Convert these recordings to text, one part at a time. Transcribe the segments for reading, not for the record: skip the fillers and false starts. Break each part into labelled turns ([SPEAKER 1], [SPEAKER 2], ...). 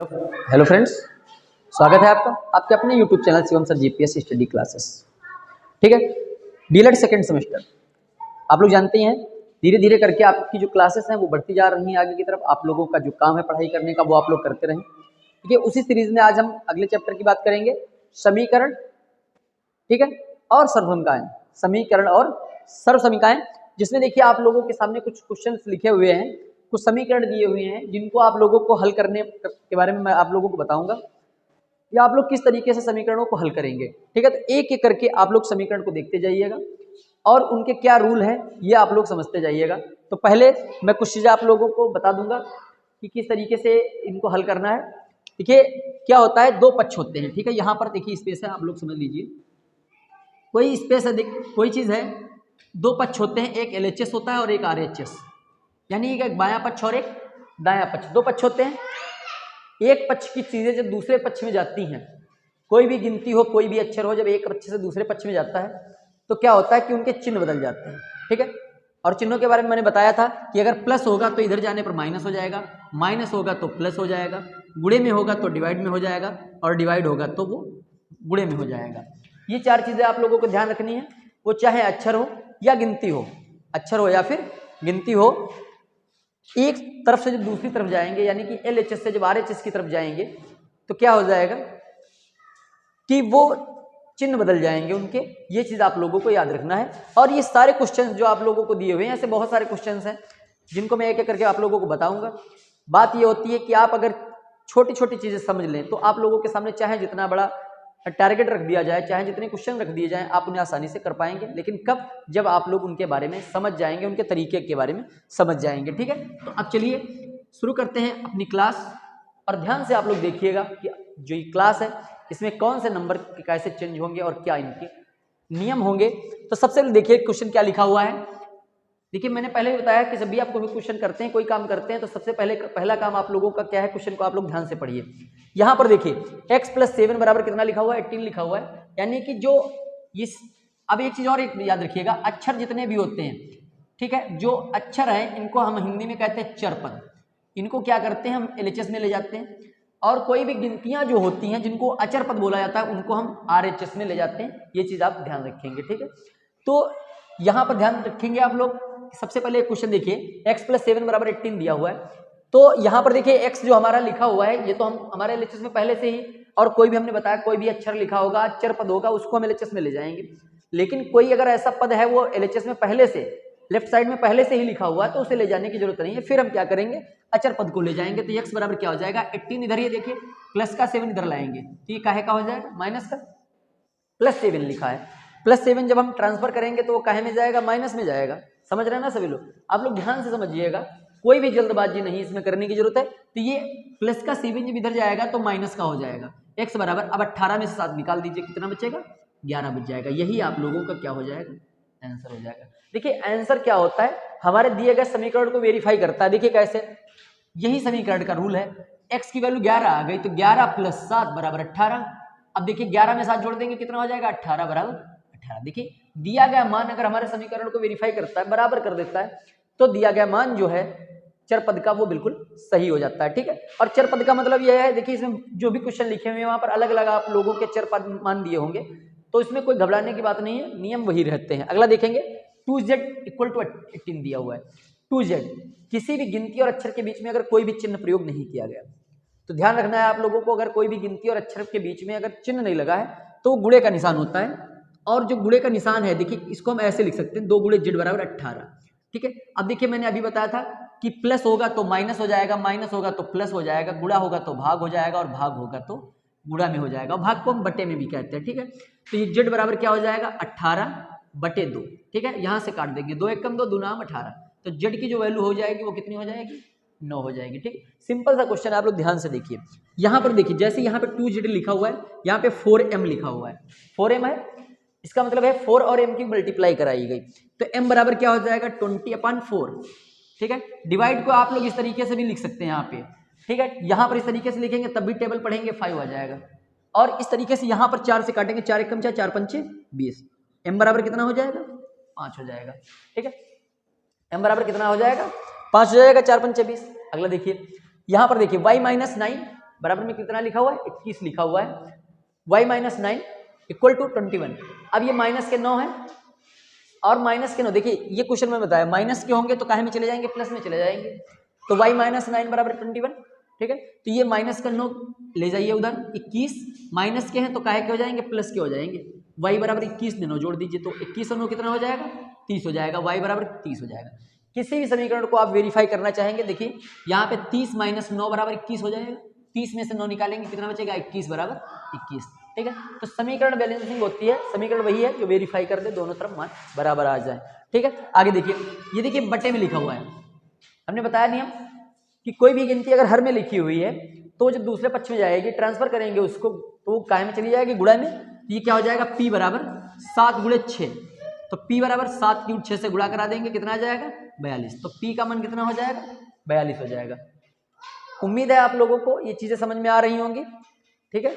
[SPEAKER 1] Hello friends, स्वागत है आपका आपके अपने YouTube channel Shivam sir GPS study classes. ठीक है, डीएलएड सेकेंड सेमेस्टर आप लोग जानते हैं धीरे धीरे करके आपकी जो क्लासेस हैं वो बढ़ती जा रही हैं आगे की तरफ। आप लोगों का जो काम है पढ़ाई करने का वो आप लोग करते रहें। ठीक है, उसी सीरीज में आज हम अगले चैप्टर की बात करेंगे, समीकरण, ठीक है, और सर्वसमीकाएं। समीकरण और सर्वसमीकाएं, जिसमें देखिए आप लोगों के सामने कुछ क्वेश्चंस लिखे हुए हैं, कुछ समीकरण दिए हुए हैं जिनको आप लोगों को हल करने के बारे में मैं आप लोगों को बताऊंगा या आप लोग किस तरीके से समीकरणों को हल करेंगे। ठीक है, तो एक एक करके आप लोग समीकरण को देखते जाइएगा और उनके क्या रूल है ये आप लोग समझते जाइएगा। तो पहले मैं कुछ चीज़ें आप लोगों को बता दूंगा कि किस तरीके से इनको हल करना है। देखिए क्या होता है, दो पक्ष होते हैं। ठीक है, यहाँ पर देखिए स्पेस है, आप लोग समझ लीजिए। कोई स्पेस है, कोई चीज़ है, दो पक्ष होते हैं, एक एलएचएस होता है और एक आरएचएस, यानी एक बायां पक्ष और एक दायां पक्ष, दो पक्ष होते हैं। एक पक्ष की चीजें जब दूसरे पक्ष में जाती हैं, कोई भी गिनती हो, कोई भी अक्षर हो, जब एक पक्ष से दूसरे पक्ष में जाता है तो क्या होता है कि उनके चिन्ह बदल जाते हैं। ठीक है, और चिन्हों के बारे में मैंने बताया था कि अगर प्लस होगा तो इधर जाने पर माइनस हो जाएगा, माइनस होगा तो प्लस हो जाएगा, गुणे में होगा तो डिवाइड में हो जाएगा, और डिवाइड होगा तो वो गुणे में हो जाएगा। ये चार चीजें आप लोगों को ध्यान रखनी है, वो चाहे अक्षर हो या गिनती हो, अक्षर हो या फिर गिनती हो। एक तरफ से जब दूसरी तरफ जाएंगे, यानी कि एलएचएस से जब आरएचएस की तरफ जाएंगे तो क्या हो जाएगा कि वो चिन्ह बदल जाएंगे उनके। ये चीज आप लोगों को याद रखना है। और ये सारे क्वेश्चंस जो आप लोगों को दिए हुए हैं, ऐसे बहुत सारे क्वेश्चंस हैं जिनको मैं एक एक करके आप लोगों को बताऊंगा। बात ये होती है कि आप अगर छोटी छोटी चीजें समझ लें तो आप लोगों के सामने चाहे जितना बड़ा टारगेट रख दिया जाए, चाहे जितने क्वेश्चन रख दिए जाएं, आप उन्हें आसानी से कर पाएंगे। लेकिन कब, जब आप लोग उनके बारे में समझ जाएंगे, उनके तरीके के बारे में समझ जाएंगे। ठीक है, तो अब चलिए शुरू करते हैं अपनी क्लास। और ध्यान से आप लोग देखिएगा कि जो ये क्लास है इसमें कौन से नंबर कैसे चेंज होंगे और क्या इनके नियम होंगे। तो सबसे पहले देखिए क्वेश्चन क्या लिखा हुआ है। देखिए मैंने पहले भी बताया कि जब भी आप कोई क्वेश्चन करते हैं, कोई काम करते हैं, तो सबसे पहला काम आप लोगों का क्या है, क्वेश्चन को आप लोग ध्यान से पढ़िए। यहाँ पर देखिए x + 7 बराबर कितना लिखा हुआ है, 18 लिखा हुआ है। यानी कि जो इस, अब एक चीज और एक याद रखिएगा, अक्षर जितने भी होते हैं, ठीक है, जो अक्षर हैं इनको हम हिंदी में कहते हैं चरपद। इनको क्या करते हैं, हम एलएचएस में ले जाते हैं। और कोई भी गिनतियां जो होती हैं जिनको अचर पद बोला जाता है, उनको हम आरएचएस में ले जाते हैं। ये चीज आप ध्यान रखेंगे। ठीक है, तो यहां पर ध्यान रखेंगे आप लोग। सबसे पहले एक क्वेश्चन देखिए, x + 7 बराबर 18 दिया हुआ है। तो यहां पर देखिए x जो हमारा लिखा हुआ है, ये तो हम हमारे एलएचएस में पहले से ही, और कोई भी हमने बताया कोई भी अक्षर लिखा होगा, अक्षर पद होगा, उसको हम एलएचएस में ले जाएंगे। लेकिन कोई अगर ऐसा पद है वो एलएचएस में पहले से, लेफ्ट साइड में पहले से ही लिखा हुआ है, तो उसे ले जाने की जरूरत नहीं है। फिर हम क्या करेंगे, अचर पद को ले जाएंगे। तो x बराबर क्या हो जाएगा, 18 इधर, ये देखिए प्लस का 7 इधर लाएंगे, तो ये काहे का हो जाएगा, माइनस का। +7 लिखा है, +7 जब हम ट्रांसफर करेंगे तो वो काहे में जाएगा, माइनस में जाएगा। समझ रहे हैं ना सभी लोग, आप लोग ध्यान से समझिएगा, कोई भी जल्दबाजी नहीं इसमें करने की जरूरत है। तो ये प्लस का 7 जब इधर जाएगा तो माइनस का हो जाएगा। x बराबर, अब 18 में से 7 निकाल दीजिए, कितना बचेगा, 11 बच जाएगा। यही आप लोगों का क्या हो जाएगा, आंसर हो जाएगा। देखिए आंसर क्या होता है, हमारे दिए गए समीकरण को वेरीफाई करता है। देखिए कैसे, यही समीकरण का रूल है। x की वैल्यू 11 आ गई, तो 11 + 7 बराबर 18। अब देखिए 11 में 7 जोड़ देंगे, कितना हो जाएगा, 18 बराबर 18। देखिए दिया गया मान अगर हमारे समीकरण को वेरीफाई करता है, बराबर कर देता है, तो दिया गया मान जो है चरपद का वो बिल्कुल सही हो जाता है। ठीक है, और चरपद का मतलब यह है, देखिए इसमें जो भी क्वेश्चन लिखे हुए हैं वहां पर अलग अलग आप लोगों के चरपद मान दिए होंगे, तो इसमें कोई घबराने की बात नहीं है, नियम वही रहते हैं। अगला देखेंगे, 2z = 18 दिया हुआ है। 2z, किसी भी गिनती और अक्षर के बीच में अगर कोई भी चिन्ह प्रयोग नहीं किया गया, तो ध्यान रखना है आप लोगों को, अगर कोई भी गिनती और अक्षर के बीच में अगर चिन्ह नहीं लगा है तो वो गुणे का निशान होता है। और जो गुणे का निशान है, देखिए इसको हम ऐसे लिख सकते हैं, 2 × z = 18। ठीक है, अब देखिए मैंने अभी बताया था कि प्लस होगा तो माइनस हो जाएगा, माइनस होगा तो प्लस हो जाएगा, गुणा होगा तो भाग हो जाएगा, और भाग होगा तो गुणा में हो जाएगा। भाग को हम बटे में भी कहते हैं। ठीक है, तो ये z बराबर क्या हो जाएगा, 18/2। ठीक है, यहां से काट देंगे, 2 × 1 = 2, 2 × 18, तो z की जो वैल्यू हो जाएगी वो कितनी हो जाएगी, 9 हो जाएगी। ठीक, सिंपल सा क्वेश्चन, आप लोग ध्यान से देखिए। यहाँ पर देखिए, जैसे यहाँ पे 2z लिखा हुआ है, यहाँ पे 4m लिखा हुआ है। 4m है, इसका मतलब है 4 और m की मल्टीप्लाई कराई गई, तो m बराबर क्या हो जाएगा, 20/4। ठीक है, डिवाइड को आप लोग इस तरीके से भी लिख सकते हैं यहाँ पे। ठीक है, यहाँ पर इस तरीके से लिखेंगे तब भी टेबल पढ़ेंगे, 5 आ जाएगा। और इस तरीके से यहाँ पर 4 से काटेंगे, 4 × 1 = 4, 4 × 5 = 20। m बराबर कितना हो जाएगा, 5 हो जाएगा। ठीक है, m बराबर कितना हो जाएगा, 5 हो जाएगा, 4 × 5 = 20। अगला देखिए, यहां पर देखिए y - 9 बराबर में कितना लिखा हुआ है 21 लिखा हुआ है, y माइनस 9 इक्वल टू 21। अब ये माइनस के 9 है और माइनस के 9, देखिए ये क्वेश्चन में बताया माइनस के होंगे तो काहे में चले जाएंगे, प्लस में चले जाएंगे, तो y माइनस 9 बराबर 21, ठीक है। तो ये माइनस का 9 ले जाइए उधर, 21 माइनस के हैं तो काहे के हो जाएंगे, प्लस के हो जाएंगे, y बराबर 21 दिनों जोड़ दीजिए तो 21 और 9 कितना हो जाएगा 30 हो जाएगा, y बराबर 30 हो जाएगा। किसी भी समीकरण को आप वेरीफाई करना चाहेंगे, देखिए यहाँ पे 30 माइनस 9 बराबर 21 हो जाएगा, 30 में से 9 निकालेंगे कितना बचेगा 21 बराबर 21, ठीक है। तो समीकरण बैलेंसिंग होती है, समीकरण वही है जो वेरीफाई कर दे दोनों तरफ मान बराबर आ जाए, ठीक है। आगे देखिए, ये देखिए बटे में लिखा हुआ है, हमने बताया नियम कि कोई भी गिनती अगर हर में लिखी हुई है तो जब दूसरे पक्ष में जाएगी ट्रांसफर करेंगे उसको तो वो काय में चली जाएगी, गुणा में। ये क्या हो जाएगा p बराबर 7 गुणे 6, तो p बराबर 7 क्यूब 6 से गुणा करा देंगे कितना आ जाएगा 42, तो p का मान कितना हो जाएगा 42 हो जाएगा। उम्मीद है आप लोगों को ये चीजें समझ में आ रही होंगी, ठीक है।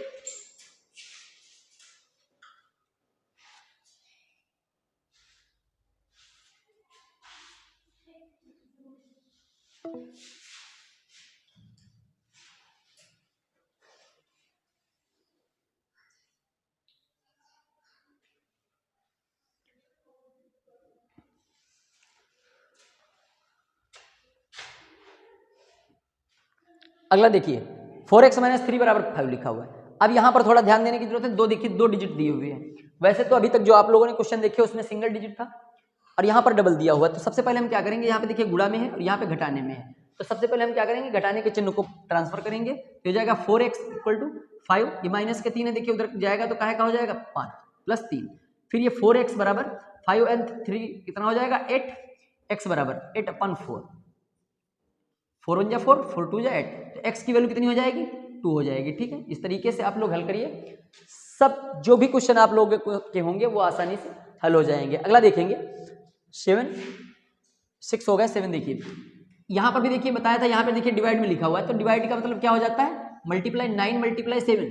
[SPEAKER 1] अगला देखिए 4x माइनस 3 बराबर 5 लिखा हुआ है। अब यहाँ पर थोड़ा ध्यान देने की जरूरत है, दो देखिए 2 डिजिट दिए हुए हैं। वैसे तो अभी तक जो आप लोगों ने क्वेश्चन देखे उसमें सिंगल डिजिट था और यहाँ पर डबल दिया हुआ है। तो सबसे पहले हम क्या करेंगे, यहाँ पे देखिए गुणा में है और यहाँ पे घटाने में है, तो सबसे पहले हम क्या करेंगे घटाने के चिन्ह को ट्रांसफर करेंगे, तो हो जाएगा 4x इक्वल टू 5, ये माइनस के 3 है, देखिए उधर जाएगा तो काहे का हो जाएगा 5 प्लस 3, फिर ये 4x बराबर 5 एंड 3 कितना हो जाएगा 8, x बराबर 8/4, 4 1 जा 4, 4 2 जा 8, तो x की वैल्यू कितनी हो जाएगी 2 हो जाएगी, ठीक है। इस तरीके से आप लोग हल करिए, सब जो भी क्वेश्चन आप लोगों के होंगे वो आसानी से हल हो जाएंगे। अगला देखेंगे 7 6 हो गया 7, देखिए यहाँ पर भी देखिए बताया था, यहाँ पर देखिए डिवाइड में लिखा हुआ है, तो डिवाइड का मतलब क्या हो जाता है मल्टीप्लाई 9 मल्टीप्लाई 7,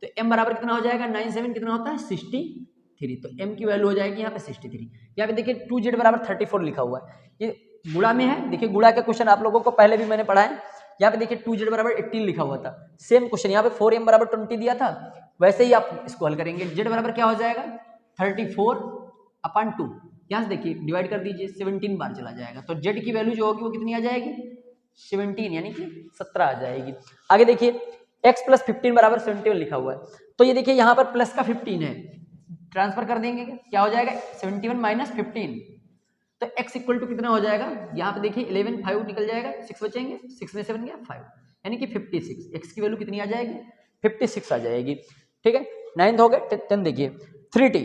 [SPEAKER 1] तो m बराबर कितना हो जाएगा 9 7 कितना होता है 63, तो m की वैल्यू हो जाएगी यहाँ पे 63। यहाँ पे देखिए 2z बराबर 34 लिखा हुआ है, ये गुणा में है, देखिए गुणा के क्वेश्चन आप लोगों को पहले भी मैंने पढ़ाया। यहाँ पे देखिए 2z बराबर 18 लिखा हुआ था, सेम क्वेश्चन यहाँ पे 4m बराबर 20 दिया था, वैसे ही आप इसको हल करेंगे। z बराबर क्या हो जाएगा 34/2, यहाँ से देखिए डिवाइड कर दीजिए 17 बार चला जाएगा, तो z की वैल्यू जो होगी वो कितनी आ जाएगी 17 यानी कि 17 आ जाएगी। आगे देखिए x प्लस 15 बराबर 71 लिखा हुआ है, तो ये देखिए यहाँ पर प्लस का 15 है, ट्रांसफर कर देंगे क्या हो जाएगा 71 माइनस 15, तो x इक्वल टू कितना हो जाएगा, यहाँ पे देखिए 11 5 निकल जाएगा, 6 बचेंगे, 6 में 7 गया 5 यानी कि 56, x की वैल्यू कितनी आ जाएगी 56 आ जाएगी, ठीक है। 9th हो गए। 10 देखिए 3t,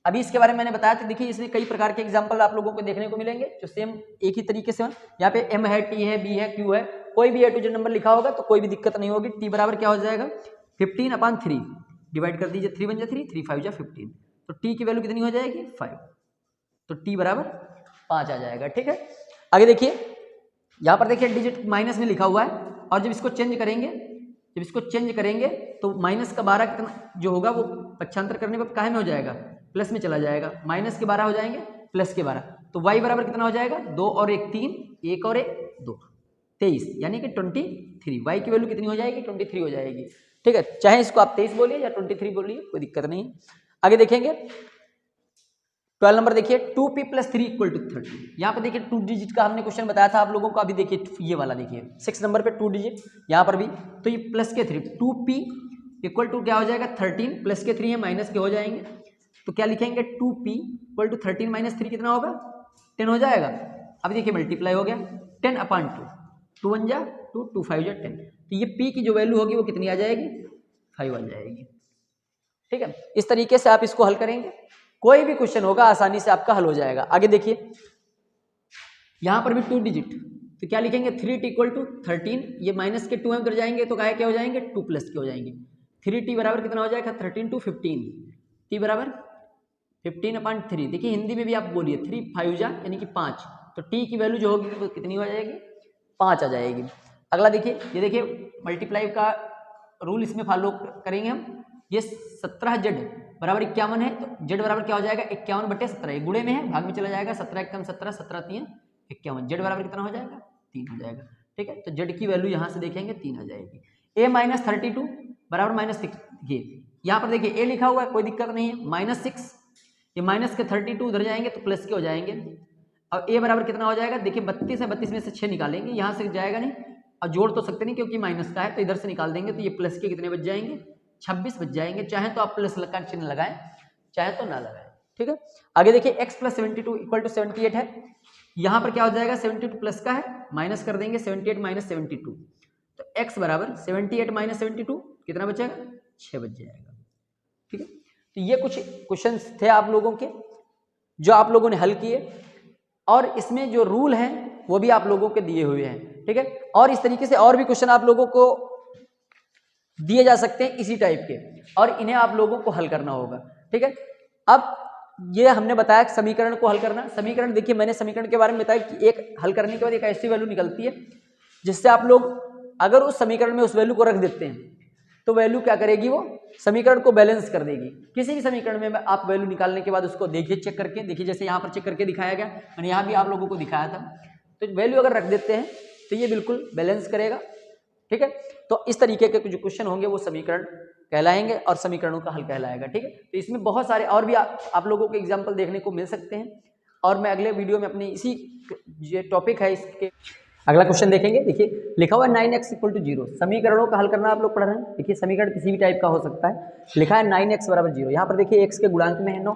[SPEAKER 1] अभी इसके बारे में मैंने बताया था, देखिए इसमें कई प्रकार के एग्जाम्पल आप लोगों को देखने को मिलेंगे जो सेम एक ही तरीके से, यहाँ पे m है t है b है q है, कोई भी a to z नंबर लिखा होगा तो कोई भी दिक्कत नहीं होगी। t बराबर क्या हो जाएगा 15/3, डिवाइड कर दीजिए 3 1 जा 3, 3 5 जा 15, तो t की वैल्यू कितनी हो जाएगी 5, तो t बराबर 5 आ जाएगा, ठीक है। आगे देखिए यहाँ पर देखिए डिजिट माइनस में लिखा हुआ है और जब इसको चेंज करेंगे तो माइनस का 12 कितना जो होगा वो पक्षांतर करने पर काहे में हो जाएगा प्लस में चला जाएगा, माइनस के 12 हो जाएंगे प्लस के 12, तो y बराबर कितना हो जाएगा 2 और 1 3, 1 और 1 2, 23 यानी कि 23, y की वैल्यू कितनी हो जाएगी 23 हो जाएगी, ठीक है। चाहे इसको आप 23 बोलिए या 23 बोलिए कोई दिक्कत नहीं है। आगे देखेंगे 12 नंबर देखिए 2p प्लस 3 इक्वल टू 30, यहाँ पे देखिए 2 डिजिट का हमने क्वेश्चन बताया था आप लोगों को, अभी देखिए ये वाला देखिए 6 नंबर पे 2 डिजिट यहाँ पर भी, तो ये प्लस के 3 2p इक्वल टू क्या हो जाएगा 13, प्लस के 3 है माइनस के हो जाएंगे, तो क्या लिखेंगे 2p इक्वल टू 13 माइनस 3 कितना होगा 10 हो जाएगा। अभी देखिए मल्टीप्लाई हो गया 10/2, 2 1 जा 2, 2 5 जा 10, तो ये p की जो वैल्यू होगी वो कितनी आ जाएगी 5 आ जाएगी, ठीक है। इस तरीके से आप इसको हल करेंगे, कोई भी क्वेश्चन होगा आसानी से आपका हल हो जाएगा। आगे देखिए यहां पर भी 2 डिजिट, तो क्या लिखेंगे 3t इक्वल टू 13, ये माइनस के 2 अंदर जाएंगे तो क्या हो जाएंगे 2 प्लस के हो जाएंगे, 3t बराबर कितना हो जाएगा 13 to 15, t बराबर 15/3, देखिए हिंदी में भी आप बोलिए 3 5 जा यानी कि 5, तो t की वैल्यू जो होगी वो कितनी हो जाएगी 5 आ जाएगी। अगला देखिए ये देखिए मल्टीप्लाई का रूल इसमें फॉलो करेंगे हम, ये 17z बराबर 51 है, तो z बराबर क्या हो जाएगा 51/17, ये गुणे में है भाग में चला जाएगा, 17 एकम 17, 17 3 51, z बराबर कितना हो जाएगा 3 हो जाएगा, ठीक है। तो z की वैल्यू यहाँ से देखेंगे 3 आ जाएगी। a माइनस 32 बराबर माइनस 6। देखिए यहाँ पर देखिए a लिखा हुआ है, कोई दिक्कत नहीं है, -6, ये माइनस के 32 उधर जाएंगे तो प्लस के हो जाएंगे। अब a बराबर कितना हो जाएगा, देखिए 32 है, 32 में से 6 निकालेंगे, यहाँ से जाएगा नहीं और जोड़ तो सकते नहीं क्योंकि माइनस का है, तो इधर से निकाल देंगे तो ये प्लस के कितने बच जाएंगे, 26 बच जाएंगे। चाहे तो आप प्लस का चिन्ह लगाएं, चाहे तो ना लगाएं, ठीक है। आगे देखिए x प्लस 72 इक्वल टू 78 है, यहाँ पर क्या हो जाएगा, 72 प्लस का है, माइनस कर देंगे 78 माइनस 72, तो x बराबर 78 माइनस 72 कितना बचेगा, 6 बच जाएगा, ठीक है। तो ये कुछ क्वेश्चंस थे आप लोगों के जो आप लोगों ने हल किए, और इसमें जो रूल हैं वो भी आप लोगों के दिए हुए हैं, ठीक है। और इस तरीके से और भी क्वेश्चन आप लोगों को दिए जा सकते हैं इसी टाइप के, और इन्हें आप लोगों को हल करना होगा, ठीक है। अब ये हमने बताया समीकरण को हल करना। समीकरण देखिए मैंने समीकरण के बारे में बताया कि एक हल करने के बाद एक ऐसी वैल्यू निकलती है जिससे आप लोग अगर उस समीकरण में उस वैल्यू को रख देते हैं तो वैल्यू क्या करेगी, वो समीकरण को बैलेंस कर देगी। किसी भी समीकरण में आप वैल्यू निकालने के बाद उसको देखिए, चेक करके देखिए, जैसे यहाँ पर चेक करके दिखाया गया, मैंने यहाँ भी आप लोगों को दिखाया था, तो वैल्यू अगर रख देते हैं तो ये बिल्कुल बैलेंस करेगा, ठीक है। तो इस तरीके के जो क्वेश्चन होंगे वो समीकरण कहलाएंगे और समीकरणों का हल कहलाएगा, ठीक है। तो इसमें बहुत सारे और भी आप लोगों के एग्जाम्पल देखने को मिल सकते हैं, और मैं अगले वीडियो में अपनी इसी जो टॉपिक है इसके अगला क्वेश्चन देखेंगे। देखिए लिखा हुआ है 9x इक्वल टू 0, समीकरणों का हल करना आप लोग पढ़ रहे हैं। देखिए समीकरण किसी भी टाइप का हो सकता है, लिखा है 9x बराबर 0, यहाँ पर देखिए x के गुणांक में है 9।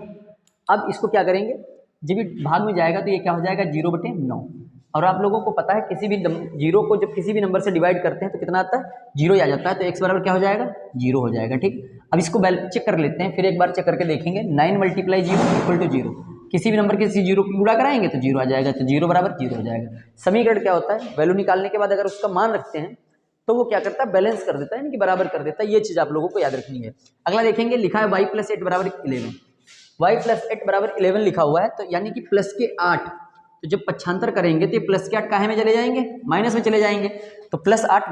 [SPEAKER 1] अब इसको क्या करेंगे, जब भी भाग में जाएगा तो ये क्या हो जाएगा, 0/9। और आप लोगों को पता है किसी भी जीरो को जब किसी भी नंबर से डिवाइड करते हैं तो कितना आता है, 0 आ जाता है, तो x बराबर क्या हो जाएगा, 0 हो जाएगा, ठीक। अब इसको चेक कर लेते हैं, फिर एक बार चेक करके देखेंगे। 9 × 0 इक्वल टू 0, किसी भी नंबर के किसी 0 की गुणा कराएंगे तो 0 आ जाएगा, तो 0 बराबर 0 हो जाएगा। समीकरण क्या होता है, वैल्यू निकालने के बाद अगर उसका मान रखते हैं तो वो क्या करता है, बैलेंस कर देता है, यानी कि बराबर कर देता है। ये चीज़ आप लोगों को याद रखनी है। अगला देखेंगे, लिखा है y + 8 बराबर 11, y + 8 बराबर 11 लिखा हुआ है, तो यानी कि प्लस के 8, तो जब पक्षांतर करेंगे तो ये प्लस के 8 काहे में चले जाएंगे, माइनस में चले जाएंगे, तो +8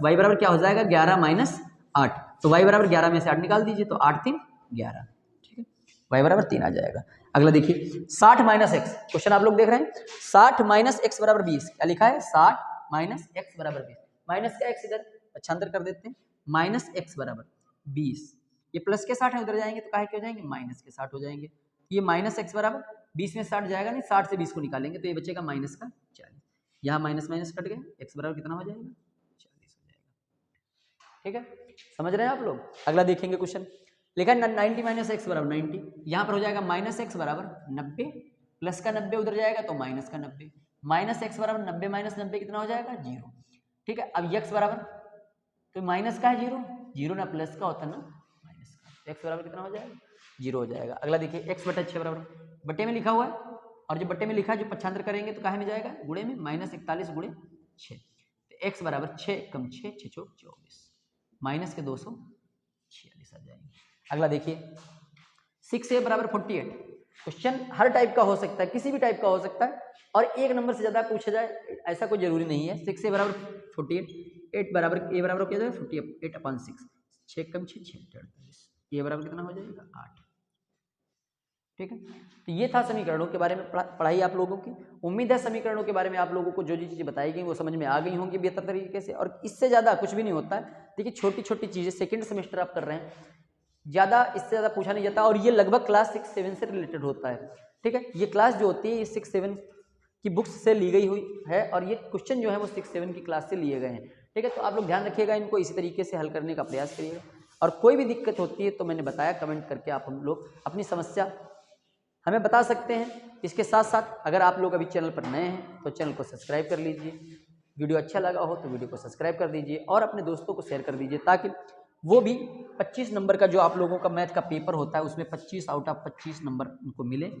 [SPEAKER 1] y बराबर क्या हो जाएगा, 11 - 8, तो y बराबर 11 में से 8 निकाल दीजिए, तो 8 × 3 = 11, ठीक है, y बराबर 3 आ जाएगा। अगला देखिए 60 - x, क्वेश्चन आप लोग देख रहे हैं, 60 - x बराबर 20, क्या लिखा है, 60 - x बराबर 20, माइनस का x इधर पक्षांतर कर देते हैं, -x बराबर 20, ये प्लस के 60 है, उधर जाएंगे तो काहे के हो जाएंगे, माइनस के 60 हो जाएंगे। ये -x बराबर 20 में 60 जाएगा नहीं, 60 से 20 को निकालेंगे तो ये बचेगा -40, यहाँ माइनस माइनस कट गया, x बराबर कितना हो जाएगा, 40 हो जाएगा, ठीक है, समझ रहे हैं आप लोग। अगला देखेंगे क्वेश्चन, लिखा है 90 - x बराबर 90, यहाँ पर हो जाएगा -x बराबर 90, प्लस का 90 उधर जाएगा तो माइनस का 90, -x बराबर 90 - 90 कितना हो जाएगा, 0, ठीक है। अब x बराबर, तो माइनस का है 0, 0 ना प्लस का होता ना माइनस का, तो x बराबर कितना हो जाएगा, 0 हो जाएगा। अगला देखिए x/6 बराबर, बट्टे में लिखा हुआ है, और जो बट्टे में लिखा है जो पक्षांतर करेंगे तो काहे में जाएगा, गुणे में, -41 × 6, तो x बराबर 6 × 6 = 24, माइनस के 246 आ जाएंगे। अगला देखिए 6a बराबर 48, क्वेश्चन हर टाइप का हो सकता है, किसी भी टाइप का हो सकता है, और एक नंबर से ज़्यादा पूछा जाए ऐसा कोई जरूरी नहीं है। 6a बराबर 48, 8 बराबर a बराबर क्या जाएगा 48/6, 6 × 6 = 48, a बराबर कितना हो जाएगा, 8, ठीक है। तो ये था समीकरणों के बारे में पढ़ाई आप लोगों की। उम्मीद है समीकरणों के बारे में आप लोगों को जो जो चीज़ें बताई गई वो समझ में आ गई होंगी बेहतर तरीके से, और इससे ज़्यादा कुछ भी नहीं होता है। देखिए छोटी छोटी चीज़ें, सेकेंड सेमेस्टर आप कर रहे हैं, ज़्यादा इससे ज़्यादा पूछा नहीं जाता, और ये लगभग क्लास 6-7 से रिलेटेड होता है, ठीक है। ये क्लास जो होती है ये 6-7 की बुक्स से ली गई हुई है, और ये क्वेश्चन जो है वो 6-7 की क्लास से लिए गए हैं, ठीक है। तो आप लोग ध्यान रखिएगा, इनको इसी तरीके से हल करने का प्रयास करिएगा, और कोई भी दिक्कत होती है तो मैंने बताया कमेंट करके आप हम लोग अपनी समस्या हमें बता सकते हैं। इसके साथ साथ अगर आप लोग अभी चैनल पर नए हैं तो चैनल को सब्सक्राइब कर लीजिए, वीडियो अच्छा लगा हो तो वीडियो को सब्सक्राइब कर दीजिए, और अपने दोस्तों को शेयर कर दीजिए, ताकि वो भी 25 नंबर का जो आप लोगों का मैथ का पेपर होता है उसमें 25 आउट ऑफ 25 नंबर उनको मिले,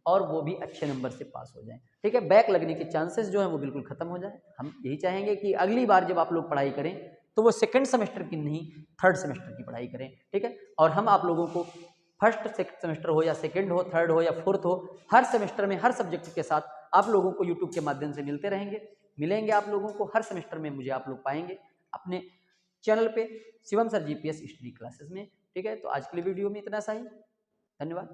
[SPEAKER 1] और वो भी अच्छे नंबर से पास हो जाएं, ठीक है। बैक लगने के चांसेस जो है वो बिल्कुल खत्म हो जाए। हम यही चाहेंगे कि अगली बार जब आप लोग पढ़ाई करें तो वो सेकेंड सेमेस्टर की नहीं, थर्ड सेमेस्टर की पढ़ाई करें, ठीक है। और हम आप लोगों को फर्स्ट सेमेस्टर हो या सेकंड हो, थर्ड हो या फोर्थ हो, हर सेमेस्टर में हर सब्जेक्ट के साथ आप लोगों को यूट्यूब के माध्यम से मिलेंगे आप लोगों को हर सेमेस्टर में, मुझे आप लोग पाएंगे अपने चैनल पे Shivam sir GPS study classes में, ठीक है। तो आज के लिए वीडियो में इतना सा ही, धन्यवाद।